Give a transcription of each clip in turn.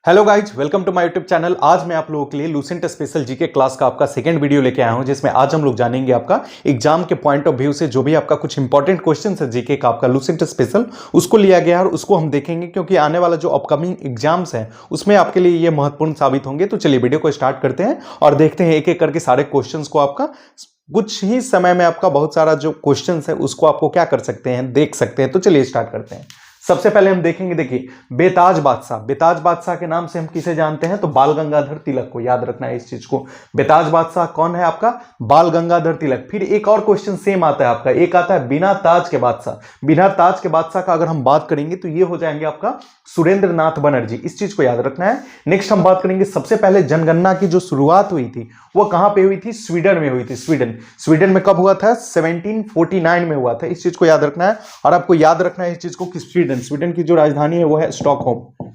Hello guys, welcome to my YouTube channel. आज मैं आप लोगों के लिए लूसेंट स्पेशल जीके क्लास का आपका सेकंड वीडियो लेके आया हूं, जिसमें आज हम लोग जानेंगे आपका एग्जाम के पॉइंट ऑफ व्यू से जो भी आपका कुछ इंपॉर्टेंट क्वेश्चन है जीके का आपका लूसेंट स्पेशल उसको लिया गया है और उसको हम देखेंगे, क्योंकि आने वाला जो अपकमिंग एग्जाम्स हैं उसमें आपके लिए ये महत्वपूर्ण साबित होंगे। तो चलिए वीडियो को स्टार्ट करते हैं और देखते हैं एक एक करके सारे क्वेश्चन को। आपका कुछ ही समय में आपका बहुत सारा जो क्वेश्चन है उसको आपको क्या कर सकते हैं, देख सकते हैं। तो चलिए स्टार्ट करते हैं। सबसे पहले हम देखेंगे, देखिए बेताज बादशाह। बेताज बादशाह के नाम से हम किसे जानते हैं? तो बाल गंगाधर तिलक को। याद रखना है इस चीज को। बेताज बादशाह कौन है आपका? बाल गंगाधर तिलक। फिर एक और क्वेश्चन सेम आता है आपका, एक आता है बिना ताज के बादशाह। बिना ताज के बादशाह का अगर हम बात करेंगे तो ये हो जाएंगे आपका सुरेंद्र नाथ बनर्जी। इस चीज को याद रखना है। नेक्स्ट हम बात करेंगे, सबसे पहले जनगणना की जो शुरुआत हुई थी वो कहां पे हुई थी? स्वीडन में हुई थी। स्वीडन में कब हुआ था? 1749 में हुआ था। इस चीज को याद रखना है। और आपको याद रखना है इस चीज को कि स्वीडन की जो राजधानी है वो है स्टॉकहोम।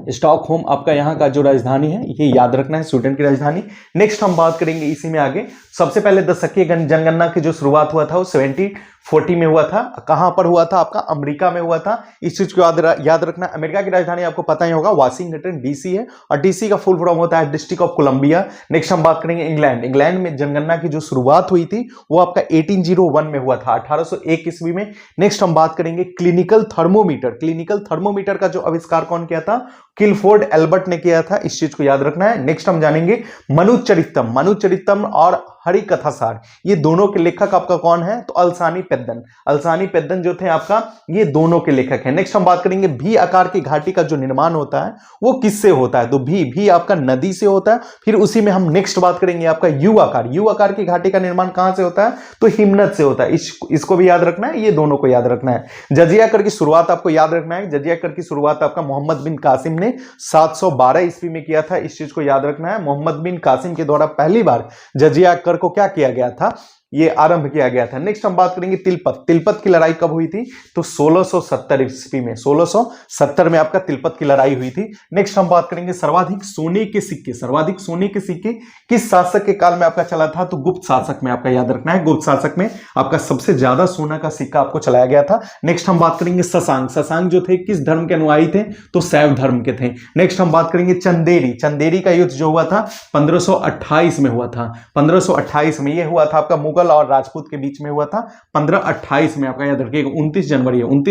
स्टॉकहोम आपका यहाँ का जो राजधानी है, ये याद रखना है, स्वीडन की राजधानी। नेक्स्ट हम बात करेंगे इसी में आगे। सबसे पहले दशकीय जनगणना की जो शुरुआत हुआ था वो 1740 में हुआ था। कहां पर हुआ था? आपका अमेरिका में हुआ था। इस चीज को याद रखना। अमेरिका की राजधानी आपको पता ही होगा, वाशिंगटन डीसी है, और डीसी का फुल फॉर्म होता है डिस्ट्रिक्ट ऑफ कोलंबिया। नेक्स्ट हम बात करेंगे इंग्लैंड में जनगणना की जो शुरुआत हुई थी वो आपका 1801 में हुआ था, 1801 ईस्वी में। नेक्स्ट हम बात करेंगे क्लिनिकल थर्मोमीटर का जो आविष्कार कौन किया था? किलफोर्ड एल्बर्ट ने किया था। इस चीज को याद रखना है। नेक्स्ट हम जानेंगे मनुचरितम और हरिकथासार, ये दोनों के लेखक आपका कौन है? तो अल्सानी पेद्दन जो थे आपका, ये दोनों के लेखक हैं। नेक्स्ट हम बात करेंगे भी आकार की घाटी का जो निर्माण होता है वो किससे होता है? तो भी आपका नदी से होता है। फिर उसी में हम नेक्स्ट बात करेंगे आपका यू आकार की घाटी का निर्माण कहां से होता है? तो हिमनद से होता है। इसको भी याद रखना है, ये दोनों को याद रखना है। जजिया कर की शुरुआत आपको याद रखना है। जजिया कर की शुरुआत आपका मोहम्मद बिन कासिम ने 712 ईस्वी में किया था। इस चीज को याद रखना है। मोहम्मद बिन कासिम के द्वारा पहली बार जजिया कर को क्या किया गया था? ये आरंभ किया गया था। नेक्स्ट हम बात करेंगे तिलपत की लड़ाई कब हुई थी? तो 1670 ईस्वी में, 1670 में आपका तिलपत की लड़ाई हुई थी। नेक्स्ट हम बात करेंगे सर्वाधिक सोने के सिक्के किस शासक के काल में आपका चला था? तो गुप्त शासक में। आपका याद रखना है, गुप्त शासक में आपका सबसे ज्यादा सोना का सिक्का आपको चलाया गया था। नेक्स्ट हम बात करेंगे शशांक जो थे किस धर्म के अनुयायी थे? तो शैव धर्म के थे। नेक्स्ट हम बात करेंगे चंदेरी का युद्ध जो हुआ था 1528 में हुआ था। 1528 में ये हुआ था आपका मुगल और राजपूत के बीच में हुआ था। 1528 में आपका याद रखिएगा, 29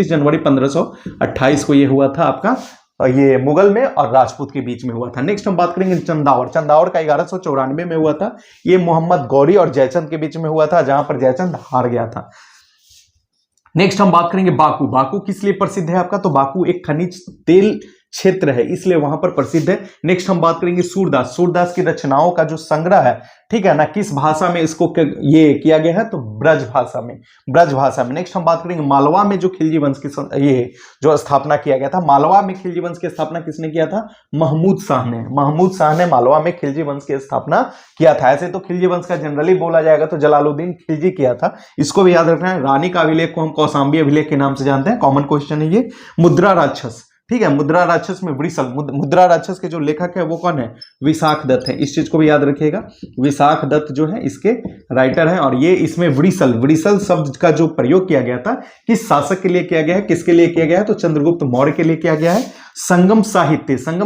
जनवरी 1528 को ये हुआ था आपका, ये मुगल में और राजपूत के बीच में हुआ था। नेक्स्ट हम बात करेंगे चंदावड़ का 1194 में हुआ था। ये मोहम्मद गौरी और जयचंद के बीच में हुआ था, जहां पर जयचंद हार गया था। नेक्स्ट हम बात करेंगे बाकू किस लिए प्रसिद्ध है आपका? तो बाकू एक खनिज तेल क्षेत्र है, इसलिए वहां पर प्रसिद्ध है। नेक्स्ट हम बात करेंगे सूरदास की रचनाओं का जो संग्रह है, ठीक है ना, किस भाषा में इसको ये किया गया है? तो ब्रज भाषा में। नेक्स्ट हम बात करेंगे मालवा में जो खिलजी वंश की ये जो स्थापना किया गया था। मालवा में खिलजी वंश की स्थापना किसने किया था? महमूद शाह ने मालवा में खिलजी वंश की स्थापना किया था। ऐसे तो खिलजी वंश का जनरली बोला जाएगा तो जलालुद्दीन खिलजी किया था, इसको भी याद रखना है। रानी का अभिलेख को हम कौशाम्बी अभिलेख के नाम से जानते हैं, कॉमन क्वेश्चन है ये। मुद्रा राक्षस, ठीक है, मुद्रा राक्षस में मुद्रा राक्षस के जो लेखक है वो कौन है? विशाख दत्त है। इस चीज को भी याद रखिएगा, विशाख दत्त जो है इसके राइटर हैं। और ये इसमें वृषल शब्द का जो प्रयोग किया गया था किस शासक के लिए किया गया है? किसके लिए किया गया है? तो चंद्रगुप्त मौर्य के लिए किया गया है। संगम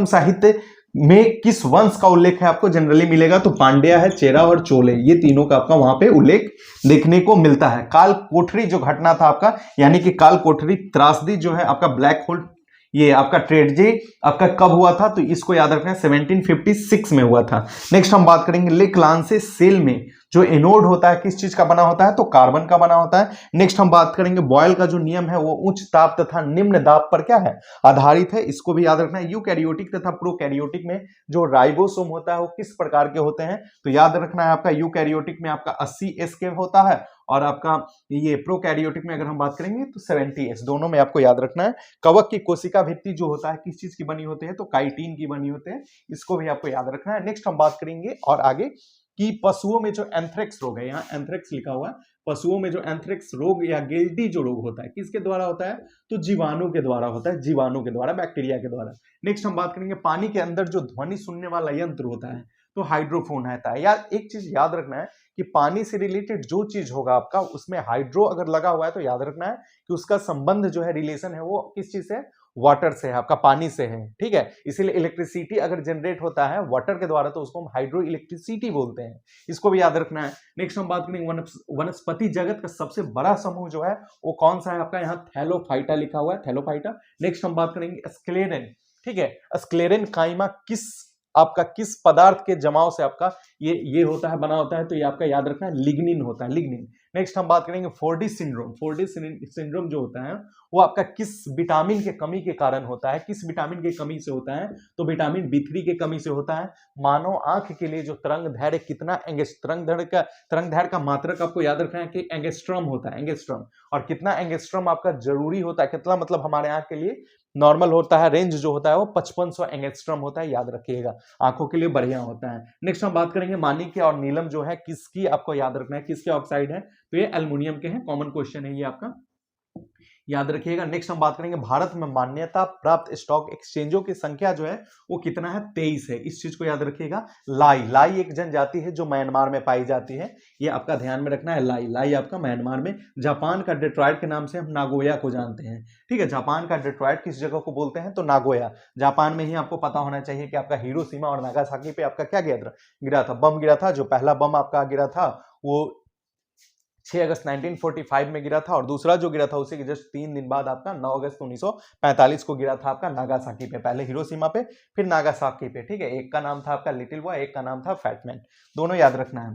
साहित्य में किस वंश का उल्लेख है? आपको जनरली मिलेगा तो पांड्या है, चेरा और चोल है, ये तीनों का आपका वहां पे उल्लेख देखने को मिलता है। काल कोठरी जो घटना था आपका, यानी कि काल कोठरी त्रासदी जो है आपका, ब्लैक होल, ये आपका ट्रेजेडी आपका कब हुआ था? तो इसको याद रखना है, 1756 में हुआ था। नेक्स्ट हम बात करेंगे लेक्लांसे सेल में जो एनोड होता है किस चीज का बना होता है? तो कार्बन का बना होता है। नेक्स्ट हम बात करेंगे बॉयल का जो नियम है वो उच्च ताप तथा निम्न दाब पर क्या है? आधारित है, इसको भी याद रखना है। यूकैरियोटिक तथा प्रोकैरियोटिक में जो राइबोसोम होता है वो किस प्रकार के होते हैं? तो याद रखना है आपका यूकैरियोटिक में आपका 80S के होता है, और आपका ये प्रोकैरियोटिक में अगर हम बात करेंगे तो 70S, दोनों में आपको याद रखना है। कवक की कोशिका भित्ति जो होता है किस चीज की बनी होती है? तो काइटिन की बनी होते हैं, इसको भी आपको याद रखना है। नेक्स्ट हम बात करेंगे और आगे कि पशुओं में जो एंथ्रेक्स रोग है, यहाँ एंथ्रेक्स लिखा हुआ है, पशुओं में जो एंथ्रेक्स रोग या गिल्टी जो रोग होता है किसके द्वारा होता है? तो जीवाणु के द्वारा होता है, जीवाणु के द्वारा, बैक्टीरिया के द्वारा। नेक्स्ट हम बात करेंगे पानी के अंदर जो ध्वनि सुनने वाला यंत्र होता है तो हाइड्रोफोन रहता है। यार एक चीज याद रखना है कि पानी से रिलेटेड जो चीज होगा आपका उसमें हाइड्रो अगर लगा हुआ है तो याद रखना है कि उसका संबंध जो है, रिलेशन है, वो किस चीज से? वाटर से है, आपका पानी से है, ठीक है। इसीलिए इलेक्ट्रिसिटी अगर जनरेट होता है वाटर के द्वारा तो उसको हम हाइड्रो इलेक्ट्रिसिटी बोलते हैं, इसको भी याद रखना है। नेक्स्ट हम बात करेंगे वनस्पति जगत का सबसे बड़ा समूह जो है वो कौन सा है आपका, यहाँ थैलोफाइटा लिखा हुआ है, थैलोफाइटा। नेक्स्ट हम बात करेंगे स्क्लेरन, ठीक है। स्क्लेरन काइमा किस पदार्थ के जमाव से आपका ये होता है, बना होता है, तो ये आपका याद रखना है लिग्निन होता है, लिग्निन। नेक्स्ट हम बात करेंगे फोर्डी सिंड्रोम। फोर्डी सिंड्रोम जो होता है वो आपका किस विटामिन के कमी के कारण होता है, किस विटामिन की कमी से होता है, तो विटामिन B3 की कमी से होता है। मानव आंख के लिए जो तरंग दैर्ध्य कितना तरंग दैर्ध्य का मात्रक आपको याद रखना है कि एंगस्ट्रॉम होता है, एंगस्ट्रॉम। और कितना एंगस्ट्रॉम आपका जरूरी होता है, कितना मतलब हमारे आंख के लिए नॉर्मल होता है, रेंज जो होता है वो 5500 एंगस्ट्रॉम होता है, याद रखिएगा, आंखों के लिए बढ़िया होता है। नेक्स्ट हम बात करेंगे माणिक्य और नीलम जो है किसकी आपको याद रखना है, किसके ऑक्साइड है, तो ये एल्युमिनियम के हैं, कॉमन क्वेश्चन है ये आपका, याद रखिएगा। नेक्स्ट हम बात करेंगे भारत में मान्यता प्राप्त स्टॉक एक्सचेंजों की संख्या जो है वो कितना है, 23 है, इस चीज को याद रखिएगा। लाई एक जनजाति है जो म्यांमार में पाई जाती है, ये आपका ध्यान में रखना है। लाई आपका म्यांमार में। जापान का डेट्रॉइट के नाम से हम नागोया को जानते हैं, ठीक है। जापान का डेट्रॉइट किस जगह को बोलते हैं, तो नागोया। जापान में ही आपको पता होना चाहिए कि आपका हिरोशिमा और नागासाकी पे आपका क्या गिरा था, बम गिरा था। जो पहला बम आपका गिरा था वो 6 अगस्त 1945 में गिरा था, और दूसरा जो गिरा था उसी के जस्ट 3 दिन बाद आपका 9 अगस्त 1945 को गिरा था आपका नागासाकी पे, पहले हिरोशिमा पे फिर नागासाकी पे, ठीक है। एक का नाम था आपका लिटिल बॉय, एक का नाम था फैटमैन, दोनों याद रखना है।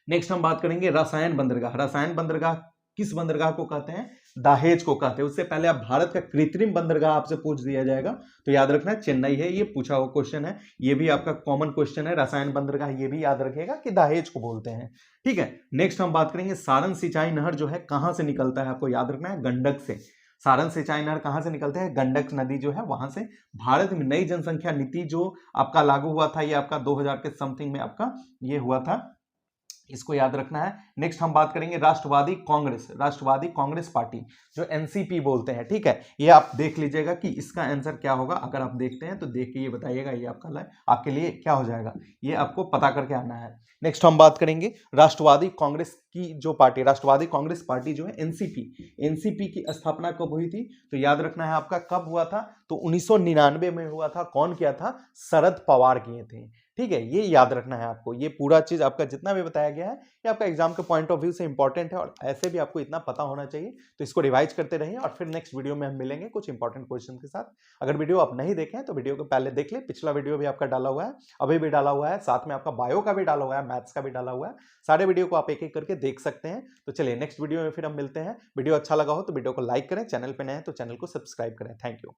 नेक्स्ट हम बात करेंगे रसायन बंदरगाह। रसायन बंदरगाह किस बंदरगाह को कहते हैं, दाहेज को कहते हैं। उससे पहले आप भारत का कृत्रिम बंदरगाह आपसे पूछ दिया जाएगा तो याद रखना है चेन्नई है, ये पूछा हुआ क्वेश्चन है, ये भी आपका कॉमन क्वेश्चन है। रसायन बंदरगाह ये भी याद रखिएगा कि दाहेज को बोलते हैं, ठीक है। नेक्स्ट हम बात करेंगे सारण सिंचाई नहर जो है कहां से निकलता है, आपको याद रखना है गंडक से। सारण सिंचाई नहर कहां से निकलते हैं, गंडक नदी जो है वहां से। भारत में नई जनसंख्या नीति जो आपका लागू हुआ था ये आपका 2000 के समथिंग में आपका ये हुआ था, इसको याद रखना है। नेक्स्ट हम बात करेंगे राष्ट्रवादी कांग्रेस पार्टी जो एनसीपी बोलते हैं, ठीक है। ये आप देख लीजिएगा कि इसका आंसर क्या होगा, अगर आप देखते हैं तो देख के ये बताइएगा, ये आपके लिए क्या हो जाएगा, ये आपको पता करके आना है। नेक्स्ट हम बात करेंगे राष्ट्रवादी कांग्रेस की जो पार्टी, राष्ट्रवादी कांग्रेस पार्टी जो है एनसीपी की स्थापना कब हुई थी, तो याद रखना है आपका कब हुआ था, तो 1999 में हुआ था। कौन किया था, शरद पवार किए थे, ठीक है। ये याद रखना है आपको, ये पूरा चीज आपका जितना भी बताया गया है ये आपका एग्जाम के पॉइंट ऑफ व्यू से इंपॉर्टेंट है, और ऐसे भी आपको इतना पता होना चाहिए, तो इसको रिवाइज करते रहिए। और फिर नेक्स्ट वीडियो में हम मिलेंगे कुछ इंपॉर्टेंट क्वेश्चन के साथ। अगर वीडियो आप नहीं देखें तो वीडियो को पहले देख ले, पिछला वीडियो भी आपका डाला हुआ है, अभी भी डाला हुआ है, साथ में आपका बायो का भी डाला हुआ है, मैथ्स का भी डाला हुआ है, सारे वीडियो को आप एक एक करके देख सकते हैं। तो चलिए नेक्स्ट वीडियो में फिर हम मिलते हैं। वीडियो अच्छा लगा हो तो वीडियो को लाइक करें, चैनल पे नए हैं तो चैनल को सब्सक्राइब करें। Thank you.